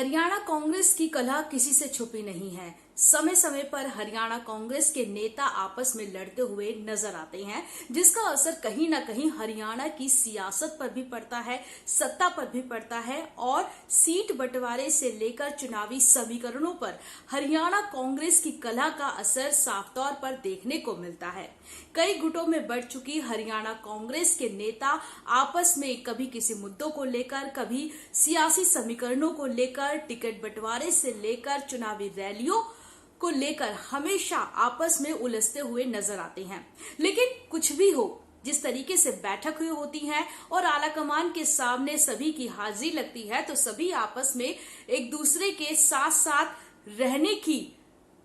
हरियाणा कांग्रेस की कलह किसी से छुपी नहीं है। समय समय पर हरियाणा कांग्रेस के नेता आपस में लड़ते हुए नजर आते हैं, जिसका असर कहीं ना कहीं हरियाणा की सियासत पर भी पड़ता है, सत्ता पर भी पड़ता है और सीट बंटवारे से लेकर चुनावी समीकरणों पर हरियाणा कांग्रेस की कलह का असर साफ तौर पर देखने को मिलता है। कई गुटों में बढ़ चुकी हरियाणा कांग्रेस के नेता आपस में कभी किसी मुद्दों को लेकर, कभी सियासी समीकरणों को लेकर, टिकट बंटवारे से लेकर चुनावी रैलियों को लेकर हमेशा आपस में उलझते हुए नजर आते हैं। लेकिन कुछ भी हो, जिस तरीके से बैठक हुई होती है और आलाकमान के सामने सभी की हाजिरी लगती है, तो सभी आपस में एक दूसरे के साथ साथ रहने की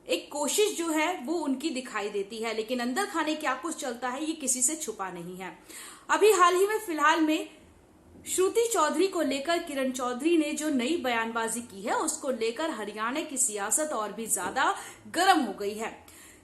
एक कोशिश जो है वो उनकी दिखाई देती है। लेकिन अंदर खाने क्या कुछ चलता है, ये किसी से छुपा नहीं है। अभी हाल ही में फिलहाल में श्रुति चौधरी को लेकर किरण चौधरी ने जो नई बयानबाजी की है, उसको लेकर हरियाणा की सियासत और भी ज्यादा गर्म हो गई है।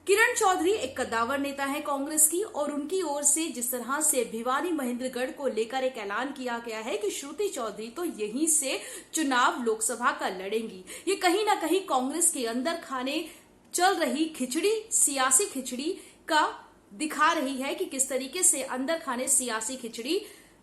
किरण चौधरी एक कद्दावर नेता है कांग्रेस की, और उनकी ओर से जिस तरह से भिवानी महेंद्रगढ़ को लेकर एक ऐलान किया गया है कि श्रुति चौधरी तो यहीं से चुनाव लोकसभा का लड़ेंगी, ये कहीं ना कहीं कांग्रेस के अंदर खाने चल रही खिचड़ी, सियासी खिचड़ी का दिखा रही है कि किस तरीके से अंदर खाने सियासी खिचड़ी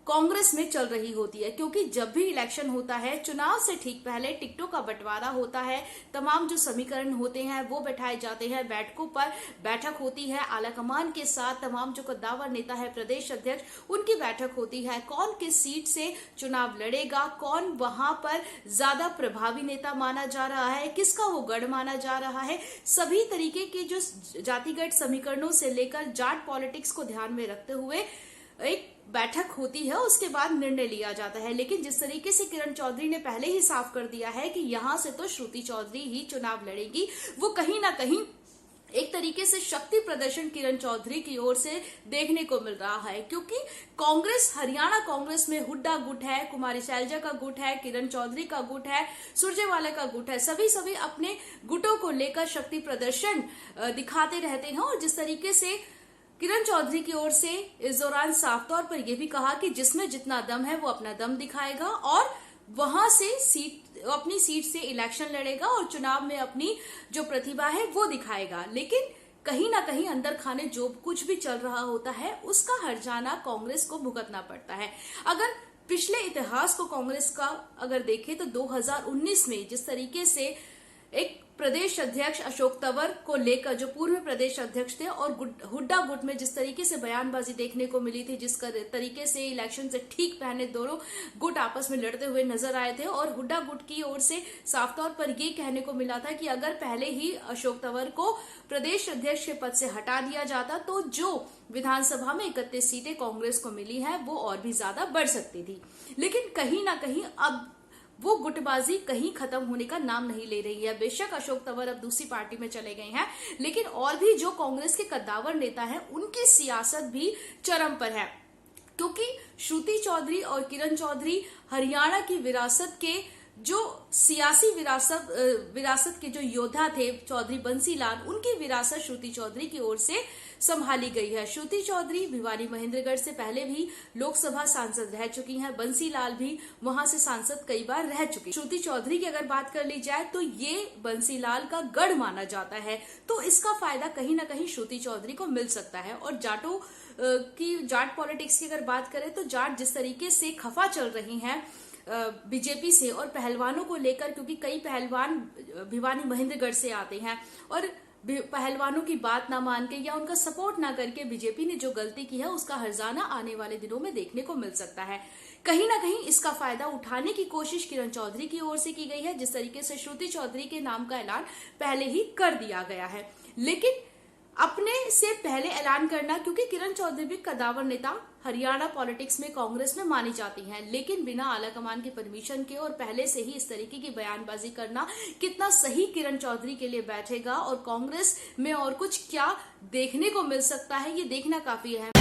कांग्रेस में चल रही होती है। क्योंकि जब भी इलेक्शन होता है, चुनाव से ठीक पहले टिकटों का बंटवारा होता है, तमाम जो समीकरण होते हैं वो बैठाए जाते हैं, बैठकों पर बैठक होती है आलाकमान के साथ, तमाम जो कद्दावर नेता है, प्रदेश अध्यक्ष, उनकी बैठक होती है। कौन किस सीट से चुनाव लड़ेगा, कौन वहां पर ज्यादा प्रभावी नेता माना जा रहा है, किसका वो गढ़ माना जा रहा है, सभी तरीके के जो जातिगत समीकरणों से लेकर जाट पॉलिटिक्स को ध्यान में रखते हुए एक बैठक होती है, उसके बाद निर्णय लिया जाता है। लेकिन जिस तरीके से किरण चौधरी ने पहले ही साफ कर दिया है कि यहां से तो श्रुति चौधरी ही चुनाव लड़ेगी, वो कहीं ना कहीं एक तरीके से शक्ति प्रदर्शन किरण चौधरी की ओर से देखने को मिल रहा है। क्योंकि कांग्रेस, हरियाणा कांग्रेस में हुड्डा गुट है, कुमारी शैलजा का गुट है, किरण चौधरी का गुट है, सुरजेवाला का गुट है, सभी अपने गुटों को लेकर शक्ति प्रदर्शन दिखाते रहते हैं। और जिस तरीके से किरण चौधरी की ओर से इस दौरान साफ तौर पर यह भी कहा कि जिसमें जितना दम है वो अपना दम दिखाएगा और वहां से अपनी सीट से इलेक्शन लड़ेगा और चुनाव में अपनी जो प्रतिभा है वो दिखाएगा। लेकिन कहीं ना कहीं अंदर खाने जो कुछ भी चल रहा होता है, उसका हर्जाना कांग्रेस को भुगतना पड़ता है। अगर पिछले इतिहास को कांग्रेस का अगर देखें तो 2019 में जिस तरीके से एक प्रदेश अध्यक्ष अशोक तंवर को लेकर, जो पूर्व प्रदेश अध्यक्ष थे, और हुड्डा गुट में जिस तरीके से बयानबाजी देखने को मिली थी, जिस तरीके से इलेक्शन से ठीक पहले दोनों गुट आपस में लड़ते हुए नजर आए थे, और हुड्डा गुट की ओर से साफ तौर पर यह कहने को मिला था कि अगर पहले ही अशोक तंवर को प्रदेश अध्यक्ष के पद से हटा दिया जाता तो जो विधानसभा में 31 सीटें कांग्रेस को मिली है वो और भी ज्यादा बढ़ सकती थी। लेकिन कहीं ना कहीं अब वो गुटबाजी कहीं खत्म होने का नाम नहीं ले रही है। बेशक अशोक तंवर अब दूसरी पार्टी में चले गए हैं, लेकिन और भी जो कांग्रेस के कद्दावर नेता हैं, उनकी सियासत भी चरम पर है। क्योंकि श्रुति चौधरी और किरण चौधरी हरियाणा की विरासत के जो सियासी विरासत के जो योद्धा थे, चौधरी बंसीलाल, उनकी विरासत श्रुति चौधरी की ओर से संभाली गई है। श्रुति चौधरी भिवानी महेंद्रगढ़ से पहले भी लोकसभा सांसद रह चुकी हैं, बंसीलाल भी वहां से सांसद कई बार रह चुके। श्रुति चौधरी की अगर बात कर ली जाए तो ये बंसीलाल का गढ़ माना जाता है, तो इसका फायदा कहीं ना कहीं श्रुति चौधरी को मिल सकता है। और जाट पॉलिटिक्स की अगर बात करें तो जाट जिस तरीके से खफा चल रही हैं बीजेपी से और पहलवानों को लेकर, क्योंकि कई पहलवान भिवानी महेंद्रगढ़ से आते हैं और पहलवानों की बात ना मान के या उनका सपोर्ट ना करके बीजेपी ने जो गलती की है, उसका हर्जाना आने वाले दिनों में देखने को मिल सकता है। कहीं ना कहीं इसका फायदा उठाने की कोशिश किरण चौधरी की ओर से की गई है, जिस तरीके से श्रुति चौधरी के नाम का ऐलान पहले ही कर दिया गया है। लेकिन अपने से पहले ऐलान करना, क्योंकि किरण चौधरी भी कद्दावर नेता हरियाणा पॉलिटिक्स में कांग्रेस में मानी जाती हैं, लेकिन बिना आलाकमान की परमिशन के और पहले से ही इस तरीके की बयानबाजी करना कितना सही किरण चौधरी के लिए बैठेगा और कांग्रेस में और कुछ क्या देखने को मिल सकता है, ये देखना काफी अहम